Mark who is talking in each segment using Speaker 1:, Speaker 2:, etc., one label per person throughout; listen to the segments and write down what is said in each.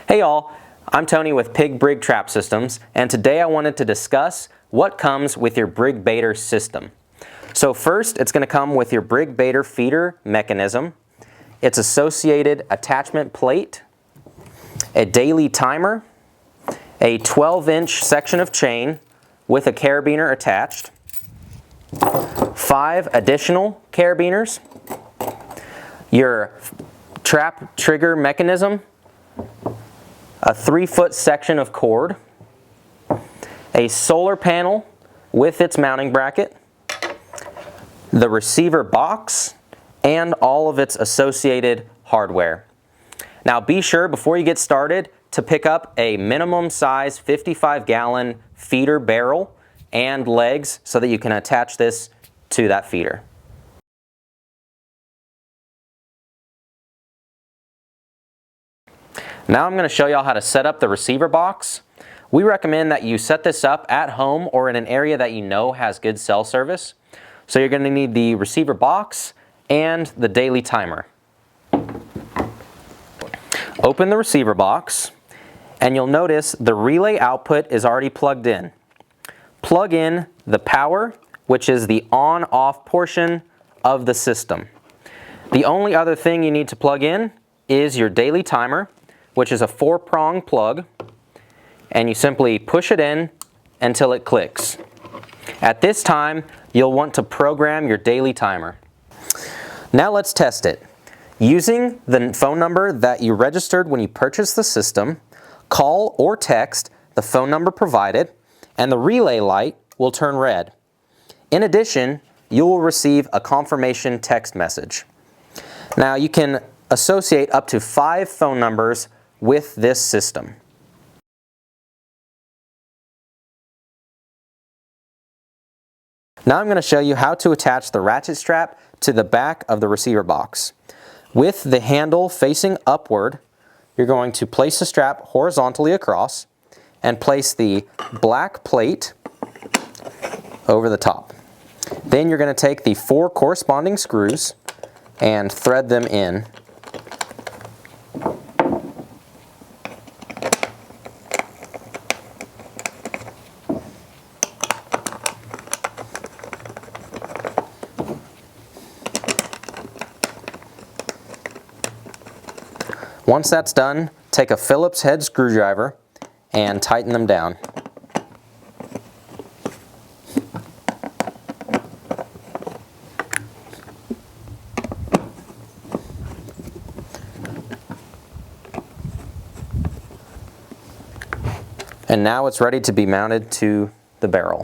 Speaker 1: Hey y'all, I'm Tony with Brig Trap Systems, and today I wanted to discuss what comes with your Brig baiter system. So first, it's going to come with your Brig baiter feeder mechanism, its associated attachment plate, a daily timer, a 12-inch section of chain with a carabiner attached, 5 additional carabiners, your trap trigger mechanism, a 3-foot section of cord, a solar panel with its mounting bracket, the receiver box, and all of its associated hardware. Now be sure before you get started to pick up a minimum size 55-gallon feeder barrel and legs so that you can attach this to that feeder. Now I'm going to show y'all how to set up the receiver box. We recommend that you set this up at home or in an area that you know has good cell service. So you're going to need the receiver box and the daily timer. Open the receiver box and you'll notice the relay output is already plugged in. Plug in the power, which is the on-off portion of the system. The only other thing you need to plug in is your daily timer, which is a 4-prong plug, and you simply push it in until it clicks. At this time, you'll want to program your daily timer. Now let's test it. Using the phone number that you registered when you purchased the system, call or text the phone number provided, and the relay light will turn red. In addition, you will receive a confirmation text message. Now you can associate up to 5 phone numbers with this system. Now I'm going to show you how to attach the ratchet strap to the back of the receiver box. With the handle facing upward, you're going to place the strap horizontally across and place the black plate over the top. Then you're going to take the 4 corresponding screws and thread them in. Once that's done, take a Phillips head screwdriver and tighten them down. And now it's ready to be mounted to the barrel.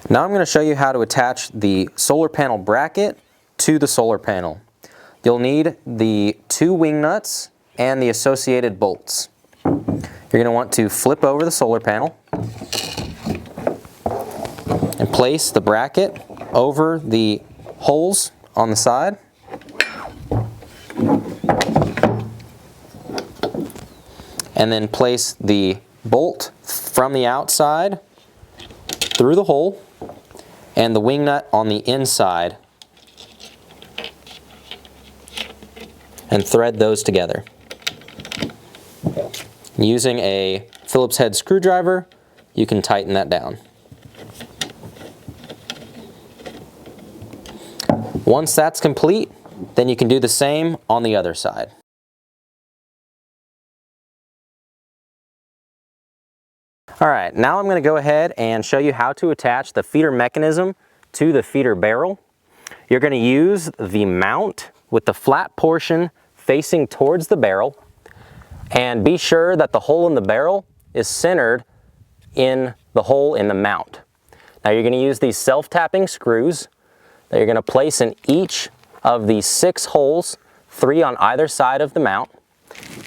Speaker 1: Now I'm going to show you how to attach the solar panel bracket to the solar panel. You'll need the 2 wing nuts and the associated bolts. You're going to want to flip over the solar panel and place the bracket over the holes on the side. And then place the bolt from the outside through the hole and the wing nut on the inside, and thread those together. Using a Phillips head screwdriver, you can tighten that down. Once that's complete, then you can do the same on the other side. Alright, now I'm going to go ahead and show you how to attach the feeder mechanism to the feeder barrel. You're going to use the mount with the flat portion facing towards the barrel, and be sure that the hole in the barrel is centered in the hole in the mount. Now you're going to use these self-tapping screws that you're going to place in each of these 6 holes, 3 on either side of the mount,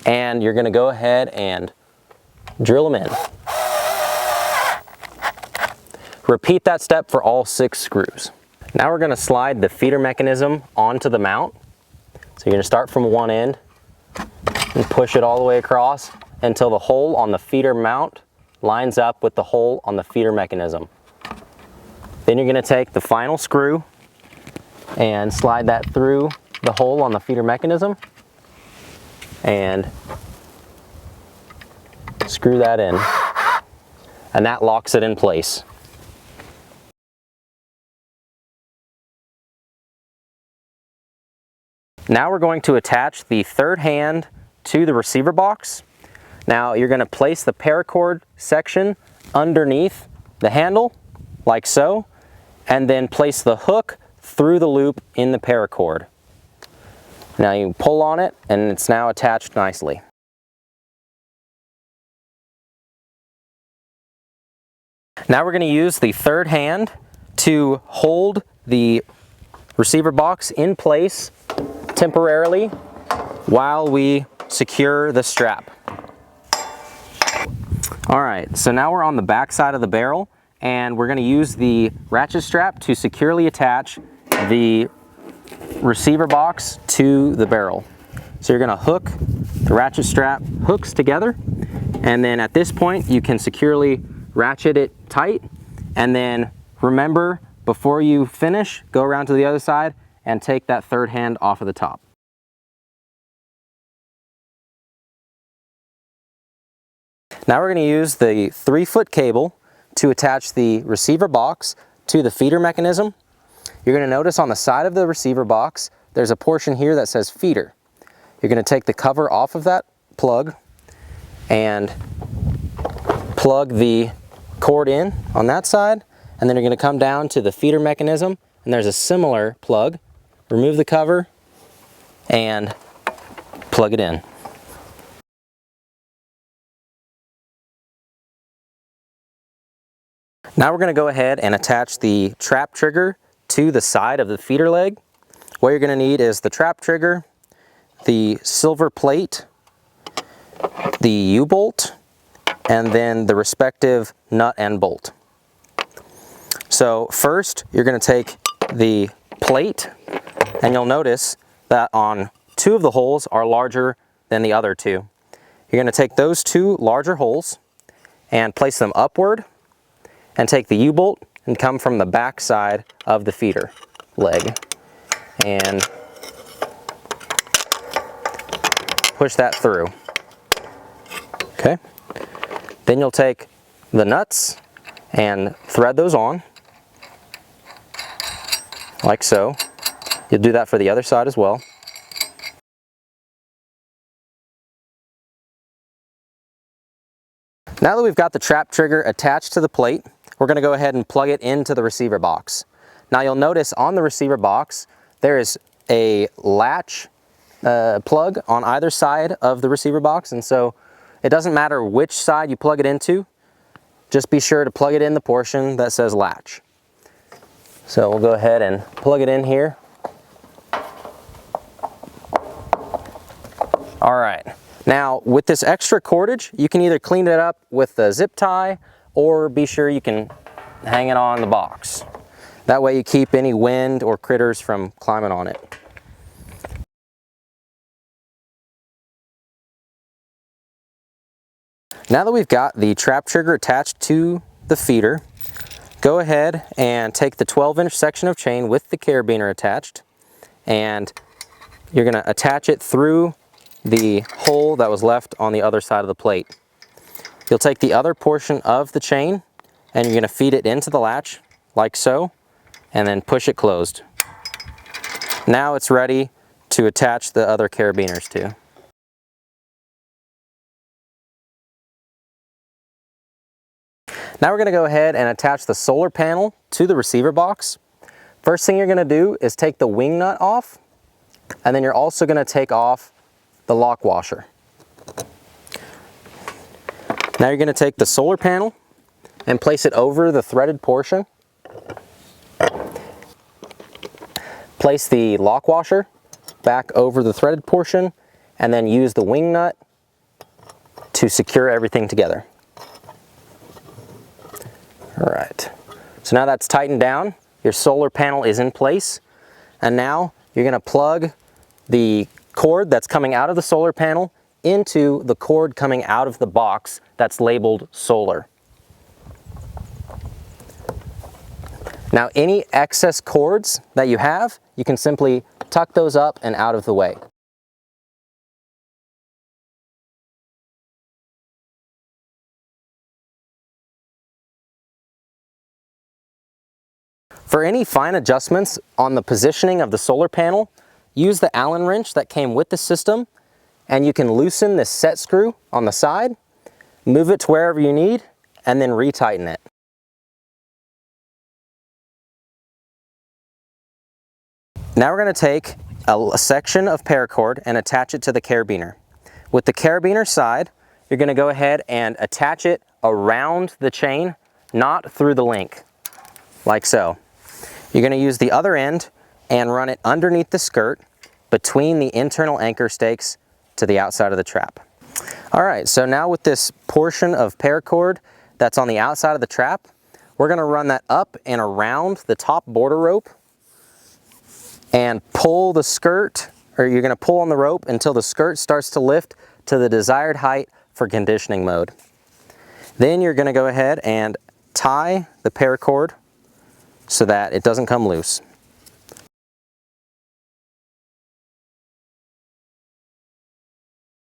Speaker 1: and you're going to go ahead and drill them in. Repeat that step for all 6 screws. Now we're going to slide the feeder mechanism onto the mount. So you're going to start from one end and push it all the way across until the hole on the feeder mount lines up with the hole on the feeder mechanism. Then you're going to take the final screw and slide that through the hole on the feeder mechanism and screw that in, and that locks it in place. Now we're going to attach the third hand to the receiver box. Now you're going to place the paracord section underneath the handle, like so, and then place the hook through the loop in the paracord. Now you pull on it and it's now attached nicely. Now we're going to use the third hand to hold the receiver box in place temporarily while we secure the strap. Alright, so now we're on the back side of the barrel and we're going to use the ratchet strap to securely attach the receiver box to the barrel. So you're going to hook the ratchet strap hooks together, and then at this point you can securely ratchet it tight, and then remember, before you finish, go around to the other side and take that third hand off of the top. Now we're going to use the 3-foot cable to attach the receiver box to the feeder mechanism. You're going to notice on the side of the receiver box there's a portion here that says feeder. You're going to take the cover off of that plug and plug the cord in on that side, and then you're going to come down to the feeder mechanism and there's a similar plug. Remove the cover and plug it in. Now we're going to go ahead and attach the trap trigger to the side of the feeder leg. What you're going to need is the trap trigger, the silver plate, the U-bolt, and then the respective nut and bolt. So first you're going to take the plate, and you'll notice that on 2 of the holes are larger than the other 2. You're going to take those 2 larger holes and place them upward, and take the U-bolt and come from the back side of the feeder leg and push that through. Okay. Then you'll take the nuts and thread those on, like so. You'll do that for the other side as well. Now that we've got the trap trigger attached to the plate, we're going to go ahead and plug it into the receiver box. Now you'll notice on the receiver box there is a latch plug on either side of the receiver box, and so it doesn't matter which side you plug it into, just be sure to plug it in the portion that says latch. So we'll go ahead and plug it in here. Alright, now with this extra cordage you can either clean it up with the zip tie or be sure you can hang it on the box. That way you keep any wind or critters from climbing on it. Now that we've got the trap trigger attached to the feeder, go ahead and take the 12-inch section of chain with the carabiner attached, and you're going to attach it through the hole that was left on the other side of the plate. You'll take the other portion of the chain and you're going to feed it into the latch like so, and then push it closed. Now it's ready to attach the other carabiners to. Now we're going to go ahead and attach the solar panel to the receiver box. First thing you're going to do is take the wing nut off, and then you're also going to take off the lock washer. Now you're going to take the solar panel and place it over the threaded portion. Place the lock washer back over the threaded portion, and then use the wing nut to secure everything together. Alright, so now that's tightened down, your solar panel is in place, and now you're going to plug the cord that's coming out of the solar panel into the cord coming out of the box that's labeled solar. Now any excess cords that you have, you can simply tuck those up and out of the way. For any fine adjustments on the positioning of the solar panel, use the Allen wrench that came with the system, and you can loosen this set screw on the side, move it to wherever you need, and then retighten it. Now we're going to take a section of paracord and attach it to the carabiner. With the carabiner side, you're going to go ahead and attach it around the chain, not through the link, like so. You're going to use the other end and run it underneath the skirt between the internal anchor stakes to the outside of the trap. All right, so now with this portion of paracord that's on the outside of the trap, we're going to run that up and around the top border rope and pull the skirt, or you're going to pull on the rope until the skirt starts to lift to the desired height for conditioning mode. Then you're going to go ahead and tie the paracord so that it doesn't come loose.